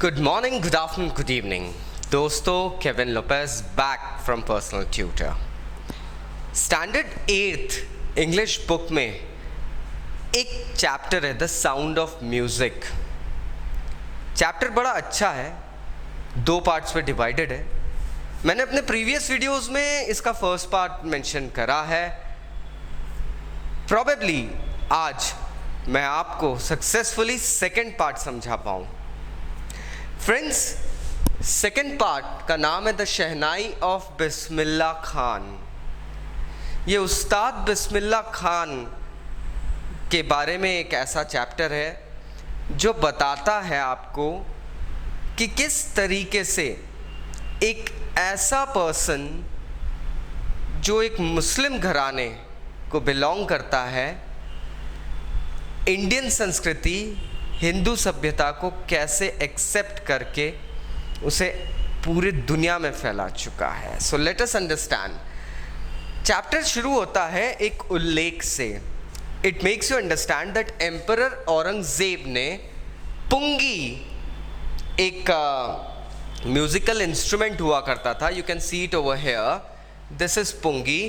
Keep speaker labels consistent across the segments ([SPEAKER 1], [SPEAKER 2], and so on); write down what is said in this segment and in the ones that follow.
[SPEAKER 1] Good morning, good afternoon, good evening. दोस्तों, Kevin Lopez back from personal tutor. Standard 8th English book में एक chapter है the sound of music. Chapter बड़ा अच्छा है, 2 parts में डिवाइडेड है. मैंने अपने प्रीवियस वीडियोस में इसका फर्स्ट पार्ट मेंशन करा है. प्रॉबेबली आज मैं आपको सक्सेसफुली सेकंड पार्ट समझा पाऊँ. फ्रेंड्स, सेकंड पार्ट का नाम है the shehnai of Bismillah Khan. ये उस्ताद बिस्मिल्लाह खान के बारे में एक ऐसा चैप्टर है जो बताता है आपको कि किस तरीके से एक ऐसा पर्सन जो एक मुस्लिम घराने को बिलोंग करता है, इंडियन संस्कृति, हिंदू सभ्यता को कैसे एक्सेप्ट करके उसे पूरी दुनिया में फैला चुका है. So let us understand. Chapter शुरू होता है एक उल्लेख से. It makes you understand that emperor Aurangzeb ने पुंगी, एक म्यूजिकल इंस्ट्रूमेंट हुआ करता था. You can see it over here. This is pungi.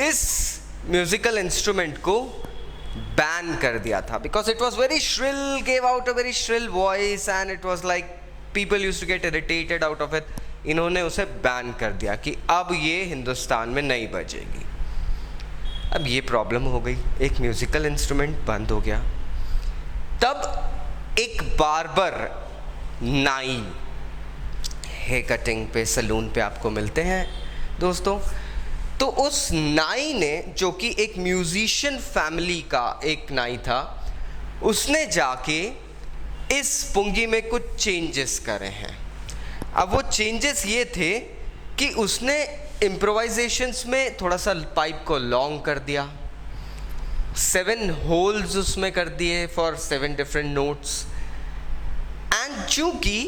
[SPEAKER 1] इस म्यूजिकल इंस्ट्रूमेंट को बैन कर दिया था because it was very shrill, gave out a very shrill voice and it was like people use to get irritated out of it. इन्होंने उसे ban कर दिया कि अब ये हिंदुस्तान में नहीं बजेगी. अब ये प्रॉब्लम हो गई, एक म्यूजिकल इंस्ट्रूमेंट बंद हो गया. तब एक बार्बर, नाई, हेयर कटिंग पे, सलून पे आपको मिलते हैं दोस्तों. तो उस नाई ने, जो कि एक म्यूजिशियन फैमिली का एक नाई था, उसने जाके इस पुंगी में कुछ चेंजेस करे हैं. अब वो चेंजेस ये थे कि उसने इम्प्रोवाइजेशंस में थोड़ा सा पाइप को लॉन्ग कर दिया, 7 होल्स उसमें कर दिए फॉर 7 डिफरेंट नोट्स. एंड चूंकि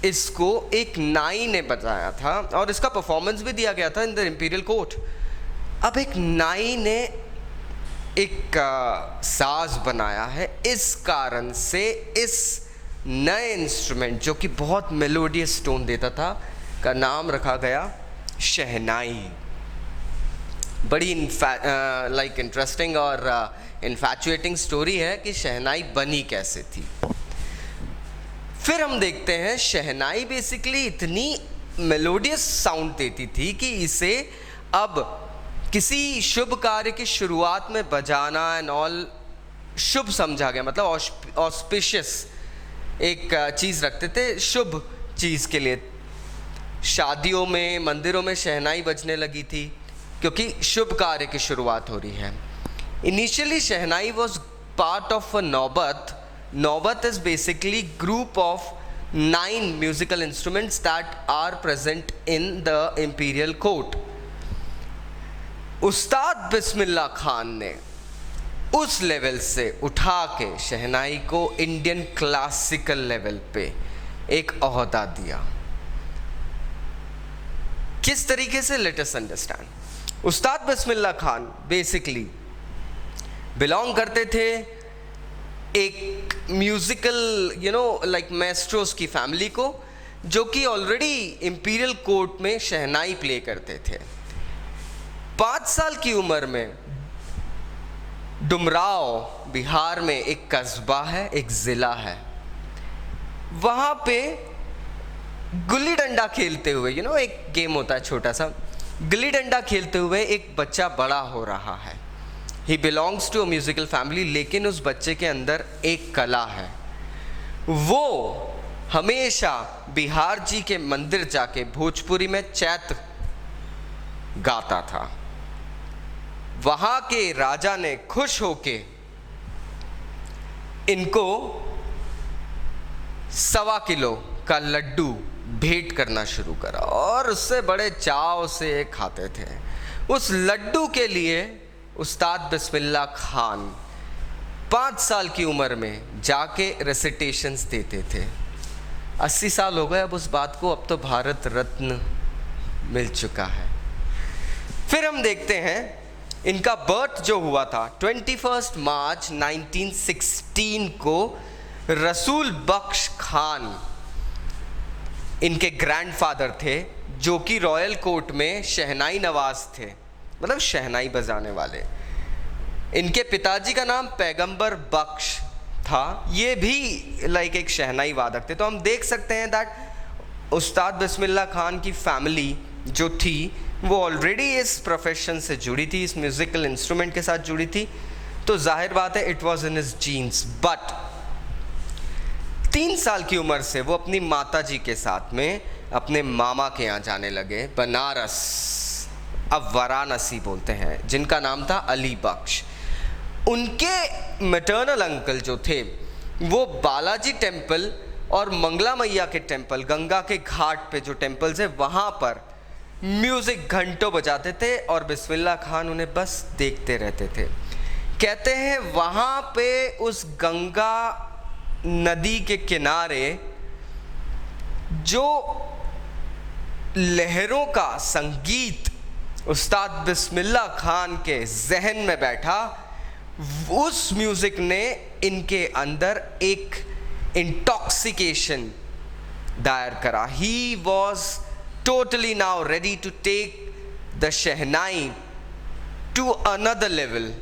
[SPEAKER 1] इसको एक नाई ने बजाया था और इसका परफॉर्मेंस भी दिया गया था इन द इंपीरियल कोर्ट. अब एक नाई ने एक साज बनाया है. इस कारण से इस नए इंस्ट्रूमेंट, जो कि बहुत मेलोडियस टोन देता था, का नाम रखा गया शहनाई. बड़ी लाइक इंटरेस्टिंग और इन्फैचुएटिंग स्टोरी है कि शहनाई बनी कैसे थी. फिर हम देखते हैं शहनाई बेसिकली इतनी मेलोडियस साउंड देती थी कि इसे अब किसी शुभ कार्य की शुरुआत में बजाना एंड ऑल शुभ समझा गया. मतलब ऑस्पिशियस एक चीज़ रखते थे शुभ चीज़ के लिए. शादियों में, मंदिरों में शहनाई बजने लगी थी क्योंकि शुभ कार्य की शुरुआत हो रही है. Initially shehnai was part of a नौबत. Nawbat is basically group of 9 musical instruments that are present in the imperial court. उस्ताद बिस्मिल्लाह खान ने उस लेवल से उठा के शहनाई को इंडियन क्लासिकल लेवल पे एक ओहदा दिया. किस तरीके से? Late us understand. उस्ताद बिस्मिल्लाह खान बेसिकली बिलोंग करते थे एक म्यूजिकल लाइक मैस्ट्रोस की फैमिली को, जो कि ऑलरेडी इंपीरियल कोर्ट में शहनाई प्ले करते थे. 5 साल की उम्र में डुमराव, बिहार में एक कस्बा है, एक ज़िला है, वहाँ पे गुल्ली डंडा खेलते हुए, एक गेम होता है छोटा सा, गुल्ली डंडा खेलते हुए एक बच्चा बड़ा हो रहा है. He belongs to a musical family. लेकिन उस बच्चे के अंदर एक कला है. वो हमेशा बिहार जी के मंदिर जाके भोजपुरी में चैत गाता था. वहाँ के राजा ने खुश होके इनको 1.25 किलो का लड्डू भेंट करना शुरू करा और उससे बड़े चाव से खाते थे. उस लड्डू के लिए उस्ताद बिस्मिल्लाह खान 5 साल की उम्र में जाके रेसिटेशंस देते थे. 80 साल हो गए अब उस बात को. अब तो भारत रत्न मिल चुका है. फिर हम देखते हैं इनका बर्थ जो हुआ था 21 मार्च 1916 को रसूल बख्श खान इनके ग्रैंडफादर थे, जो कि रॉयल कोर्ट में शहनाई नवाज थे, मतलब शहनाई बजाने वाले। इनके पिताजी का नाम पैगंबर बख्श था, ये भी लाइक एक शहनाई वादक थे। तो हम देख सकते हैं दैट उस्ताद बिस्मिल्लाह खान की फैमिली जो थी वो ऑलरेडी इस प्रोफेशन से जुड़ी थी, इस म्यूज़िकल इंस्ट्रूमेंट के साथ जुड़ी थी। तो जाहिर बात है it was in his genes. But 3 साल की उम्र से वो अपनी माता जी के साथ में अपने मामा के यहाँ जाने लगे, बनारस, अब वाराणसी बोलते हैं, जिनका नाम था अली बख्श। उनके मैटरनल अंकल जो थे वो बालाजी टेम्पल और मंगला मैया के टेम्पल, गंगा के घाट पे जो टेम्पल्स है वहाँ पर म्यूज़िक घंटों बजाते थे और बिस्मिल्लाह खान उन्हें बस देखते रहते थे। कहते हैं वहाँ पे उस गंगा नदी के किनारे जो लहरों का संगीत उस्ताद बिस्मिल्लाह खान के जहन में बैठा, उस म्यूज़िक ने इनके अंदर एक इंटॉक्सिकेशन दायर करा। He was totally now ready to take the shehnai to another level.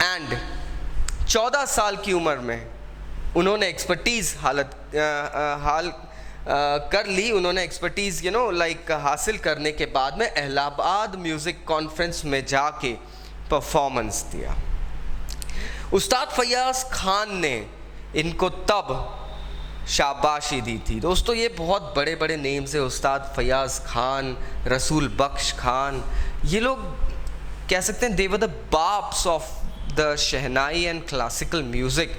[SPEAKER 1] And 14 साल की उम्र में उन्होंने एक्सपर्टीज़ कर ली। उन्होंने एक्सपर्टीज़ हासिल करने के बाद में इलाहाबाद म्यूज़िक कॉन्फ्रेंस में जाके परफॉर्मेंस दिया। उस्ताद फैयाज़ खान ने इनको तब शाबाशी दी थी। दोस्तों ये बहुत बड़े बड़े नेम्स है, उस्ताद फैयाज़ खान, रसूल बख्श खान, ये लोग कह सकते हैं दे वर द बाप्स of the shehnai and classical music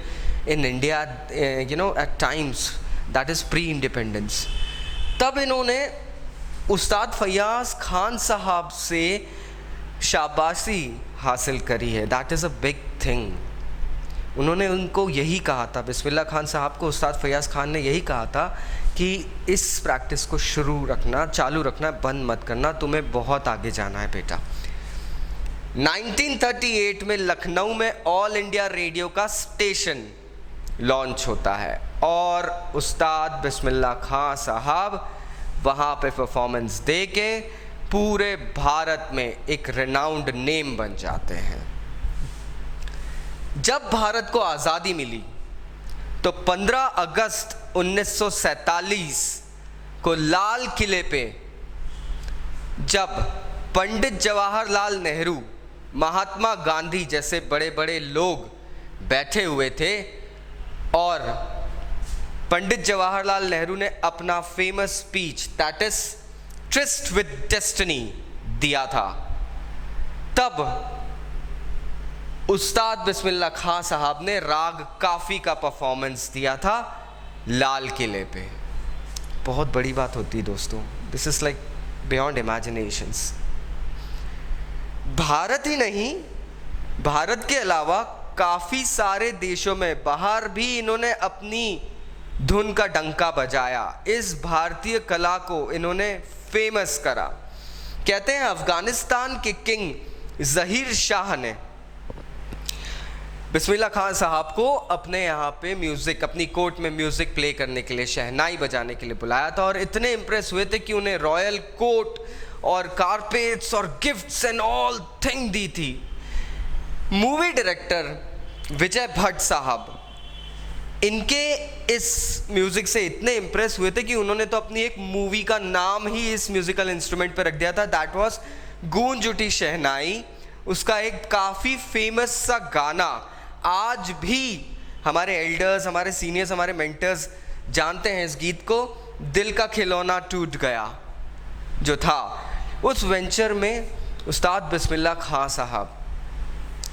[SPEAKER 1] in India, at times, that is pre independence. तब इन्होंने उस्ताद फैयाज़ खान साहब से शाबाशी हासिल करी है। That is a big thing. उन्होंने उनको यही कहा था, बिस्मिल्लाह खान साहब को उस्ताद फैयाज़ खान ने यही कहा था कि इस प्रैक्टिस को चालू रखना, बंद मत करना, तुम्हें बहुत आगे जाना है बेटा। 1938 में लखनऊ में ऑल इंडिया रेडियो का स्टेशन लॉन्च होता है और उस्ताद बिस्मिल्लाह खान साहब वहाँ पे परफॉर्मेंस दे के पूरे भारत में एक रेनाउंड नेम बन जाते हैं। जब भारत को आज़ादी मिली तो 15 अगस्त 1947 को लाल किले पे जब पंडित जवाहरलाल नेहरू, महात्मा गांधी जैसे बड़े बड़े लोग बैठे हुए थे और पंडित जवाहरलाल नेहरू ने अपना famous speech that is tourist with destiny दिया था, तब उस्ताद बिस्मिल्लाह खान साहब ने राग काफ़ी का परफॉर्मेंस दिया था लाल किले पे। बहुत बड़ी बात होती है दोस्तों, this is like beyond imaginations. Bharat ही नहीं, भारत के अलावा काफ़ी सारे देशों में बाहर भी इन्होंने अपनी धुन का डंका बजाया, इस भारतीय कला को इन्होंने फेमस करा। कहते हैं अफ़गानिस्तान के किंग ज़हीर शाह ने बिस्मिल्लाह खान साहब को अपने यहाँ पे म्यूज़िक, अपनी कोर्ट में म्यूज़िक प्ले करने के लिए, शहनाई बजाने के लिए बुलाया था और इतने इम्प्रेस हुए थे कि उन्हें रॉयल कोर्ट और कारपेट्स और गिफ्ट्स एंड ऑल थिंग दी थी। मूवी डायरेक्टर विजय भट्ट साहब इनके इस म्यूज़िक से इतने इम्प्रेस हुए थे कि उन्होंने तो अपनी एक मूवी का नाम ही इस म्यूज़िकल इंस्ट्रूमेंट पर रख दिया था, दैट वाज गूंज उठी शहनाई। उसका एक काफ़ी फेमस सा गाना आज भी हमारे एल्डर्स, हमारे सीनियर्स, हमारे मेंटर्स जानते हैं इस गीत को, दिल का खिलौना टूट गया जो था। उस वेंचर में उस्ताद बिस्मिल्लाह खान साहब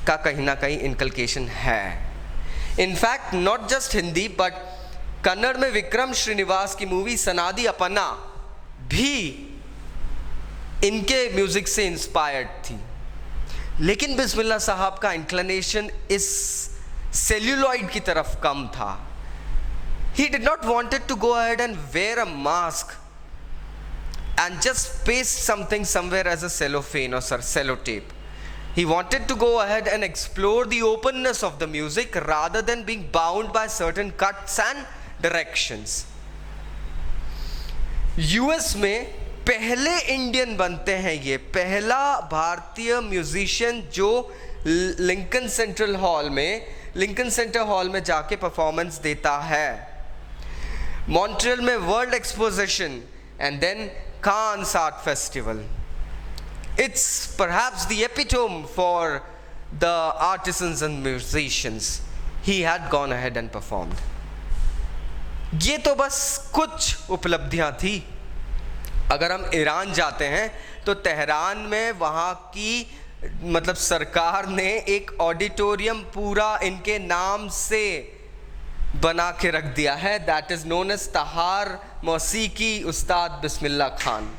[SPEAKER 1] का कहीं ना कहीं इनकलकेशन है। In fact not just Hindi but Kannada में विक्रम श्रीनिवास की मूवी सनादी अपना भी इनके म्यूज़िक से इंस्पायर्ड थी। लेकिन बिस्मिल्लाह साहब का इंक्लिनेशन इस सेल्यूलॉइड की तरफ कम था। He did not wanted to go ahead and wear a mask and just paste something somewhere as a cellophane or sellotape. He wanted to go ahead and explore the openness of the music rather than being bound by certain cuts and directions. US में पहले Indian बनते हैं, ये पहला भारतीय musician जो Lincoln centre hall में जाके परफॉर्मेंस देता है। मॉन्ट्रियल में world exposition and then Cannes art festival. It's perhaps the epitome for the artisans and musicians. He had gone ahead and performed. ये तो बस कुछ उपलब्धियां थी। अगर हम ईरान जाते हैं तो तेहरान में वहाँ की मतलब सरकार ने एक ऑडिटोरियम पूरा इनके नाम से बना के रख दिया है। दैट इज नोन एज तहार मौसीकी उस्ताद बिस्मिल्लाह खान।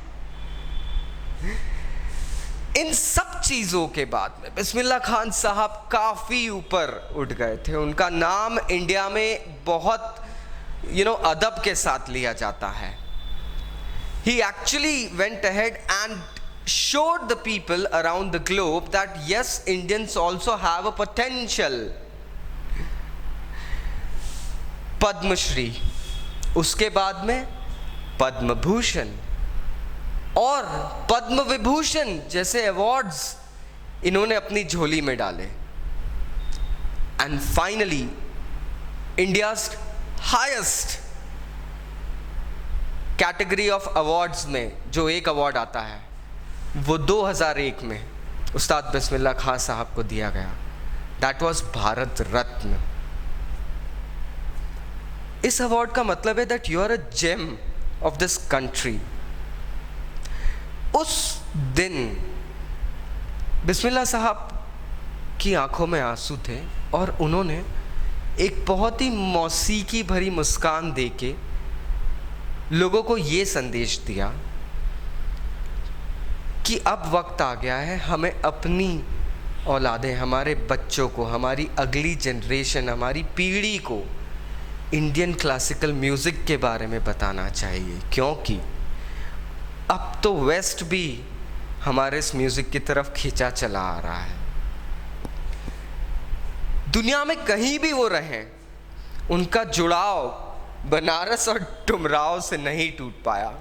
[SPEAKER 1] इन सब चीज़ों के बाद में बिस्मिल्लाह खान साहब काफ़ी ऊपर उठ गए थे। उनका नाम इंडिया में बहुत अदब के साथ लिया जाता है। He actually went ahead and showed the people around the globe that yes, Indians also have a potential. Padmashri, उसके बाद में पद्म भूषण और पद्म विभूषण जैसे अवार्ड्स इन्होंने अपनी झोली में डाले। And finally India's highest category of awards में जो एक अवार्ड आता है वो 2001 में उस्ताद बिस्मिल्लाह खान साहब को दिया गया। That was Bharat Ratna. इस अवार्ड का मतलब है that you are a gem of this country. उस दिन बिस्मिल्लाह साहब की आंखों में आंसू थे और उन्होंने एक बहुत ही मौसीकी भरी मुस्कान देके लोगों को ये संदेश दिया कि अब वक्त आ गया है हमें अपनी औलादें, हमारे बच्चों को, हमारी अगली जनरेशन, हमारी पीढ़ी को इंडियन क्लासिकल म्यूज़िक के बारे में बताना चाहिए, क्योंकि अब तो वेस्ट भी हमारे इस म्यूज़िक की तरफ खींचा चला आ रहा है। दुनिया में कहीं भी वो रहें, उनका जुड़ाव बनारस और डुमराव से नहीं टूट पाया।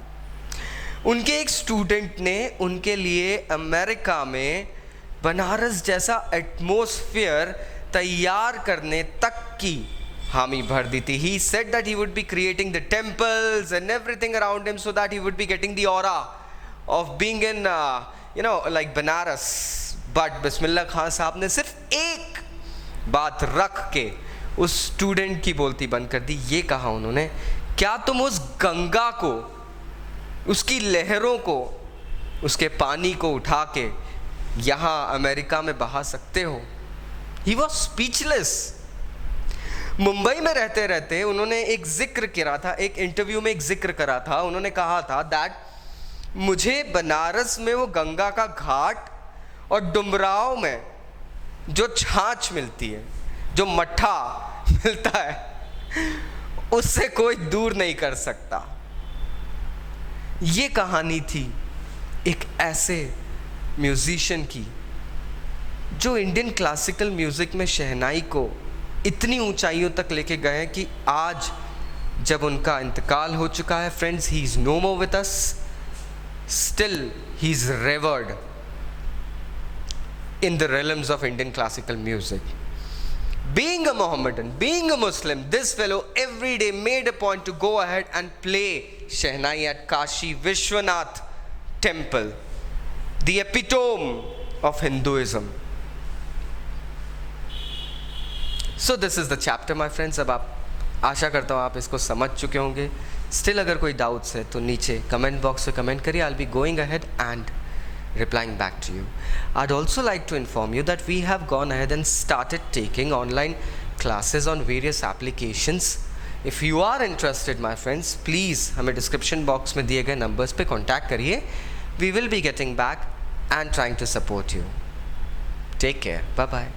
[SPEAKER 1] उनके एक स्टूडेंट ने उनके लिए अमेरिका में बनारस जैसा एटमॉस्फेयर तैयार करने तक की हामी भर दी थी। He said that he would be creating the temples and everything around him so that he would be getting the aura of being in like Banaras. But Bismillah Khan साहब ने सिर्फ एक बात रख के उस स्टूडेंट की बोलती बंद कर दी। ये कहा उन्होंने, क्या तुम उस गंगा को, उसकी लहरों को, उसके पानी को उठा के यहाँ अमेरिका में बहा सकते हो? He was speechless. मुंबई में रहते रहते उन्होंने एक जिक्र करा था, एक इंटरव्यू में एक जिक्र करा था। उन्होंने कहा था दैट मुझे बनारस में वो गंगा का घाट और डुमराव में जो छाछ मिलती है, जो मट्ठा मिलता है, उससे कोई दूर नहीं कर सकता। ये कहानी थी एक ऐसे म्यूजिशियन की जो इंडियन क्लासिकल म्यूज़िक में शहनाई को इतनी ऊंचाइयों तक लेके गए कि आज जब उनका इंतकाल हो चुका है, friends, he is no more with us, still he is revered in the realms of Indian classical music. Being a Mohammedan, being a Muslim, this fellow every day made a point to go ahead and play Shehnai at Kashi Vishwanath temple, the epitome of Hinduism. So this is the chapter, my friends. अब आप आशा करता हूँ आप इसको समझ चुके होंगे। Still अगर कोई डाउट्स है तो नीचे कमेंट बॉक्स में कमेंट करिए। I'll be going ahead and replying back to you. I'd also like to inform you that we have gone ahead and started taking online classes on various applications. If you are interested, my friends, please हमें description box में दिए गए numbers पे contact करिए. We will be getting back and trying to support you. Take care. Bye bye.